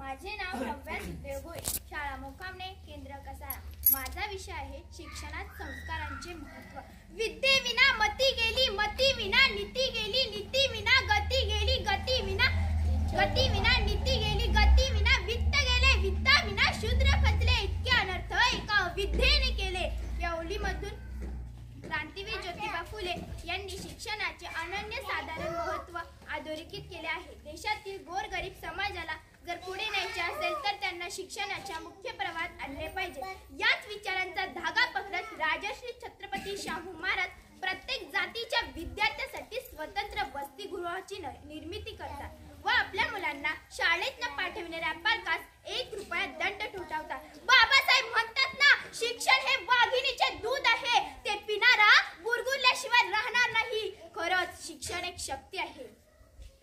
माझे नाव रव्या सुखदेव भोये, शाळा मुक्कामने, केंद्र कसारा. माझा विषय आहे शिक्षणात संस्कारांचे महत्त्व. विद्येविना मती गेली, मती विना नीती गेली, नीती विना गती गेली, गती विना नीती गेली, गती विना वित्त गेले, वित्ता विना शूद्र खचले. इतके अनर्थ एका विद्येने केले. या ओळीमधून क्रांतीवीर ज्योतिबा फुले यांनी शिक्षणाचे अनन्यसाधारण महत्त्व अधोरेखित केले आहे. देशातील गोरगरीब समाजाला जर पुढे न्यायचे असेल तर त्यांना शिक्षणाच्या मुख्य प्रवाहात आणले पाहिजे. याच विचारांचा धागा पकडत राजश्री छत्रपती शाहू महाराज प्रत्येक जातीच्या विद्यार्थ्यांसाठी स्वतंत्र वसतिगृहाची निर्मिती करतात व आपल्या मुलांना शाळेत न पाठविणाऱ्या पालकास 1 रुपया दंड ठोठावतात. बाबासाहेब म्हणतात ना, शिक्षण हे वाघिणीचे दूध आहे, ते पिणारा गुरगुरल्याशिवाय राहणार नाही. खरंच शिक्षण एक शक्ती आहे.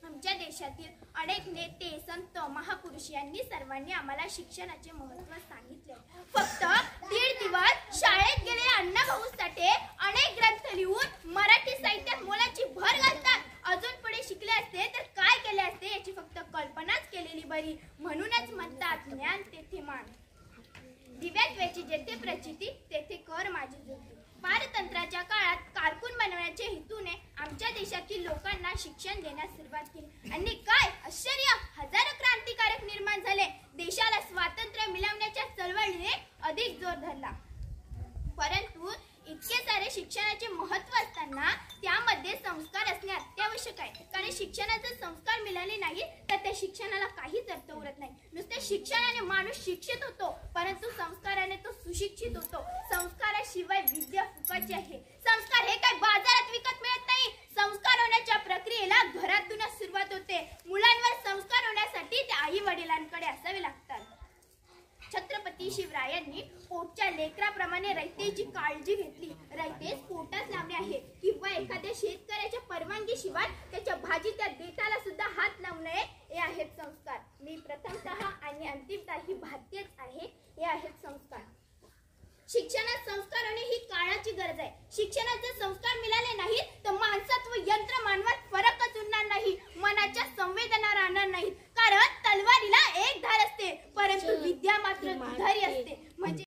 आमच्या देशातील अनेक नेते, संत, महापुरुष यांनी सर्वांनी आम्हाला शिक्षणाचे महत्त्व सांगितले. फक्त 1.5 दिवस शाळेत गेलेले अण्णाभाऊ साठे अनेक ग्रंथ लिहून मराठी साहित्यात मोलाची भर घालतात. अजून पुढे शिकले असते तर काय केले असते याची फक्त कल्पनाच केलेली बरी. म्हणूनच म्हणतात, ज्ञान तेथे मान, दिव्यात व्याची जेथे प्रचिती तेथे कर माझी ज्योती. पारतंत्र्याच्या काळात कारकून बनवण्याच्या हेतूने आमच्या देशातील लोकांना शिक्षण देण्यास सुरुवात केली आणि काय आश्चर्य, हजारो क्रांतिकारक निर्माण झाले. देशाला स्वातंत्र्य मिळवण्याच्या चळवळीने अधिक जोर धरला. परंतु इतके सारे शिक्षणाचे महत्त्व असताना त्यामध्ये संस्कार असणे अत्यावश्यक आहे. कारण शिक्षणाचे संस्कार मिळाले नाही तर त्या शिक्षणाला काहीच अर्थ उरत नाही. नुसते शिक्षणाने माणूस शिक्षित होतो, परंतु संस्काराने तो सुशिक्षित होतो. संस्काराशिवाय विद्या फुकटची आहे. संस्कार हे काय बाजारात विकत मिळत नाही. संस्कार होण्याच्या प्रक्रियेला घरातूनच सुरुवात होते. मुलांवर संस्कार होण्यासाठी ते आई वडिलांकडे असावे लागतात. छत्रपती शिवरायांनी पोटच्या लेकराप्रमाणे रयतेची काळजी घेतली. रयतेस पोटात लावणे आहे किंवा एखाद्या शेतकऱ्याच्या परवानगीशिवाय त्याच्या भाजीच्या देठाला सुद्धा हात लावू नये, हे आहेत संस्कार. मी प्रथमतः आणि अंतिमतः ही भारतीयच आहे, हे आहेत संस्कार. शिक्षणात संस्कार होणे ही काळाची गरज आहे. शिक्षणाचे संस्कार मिळाले नाहीत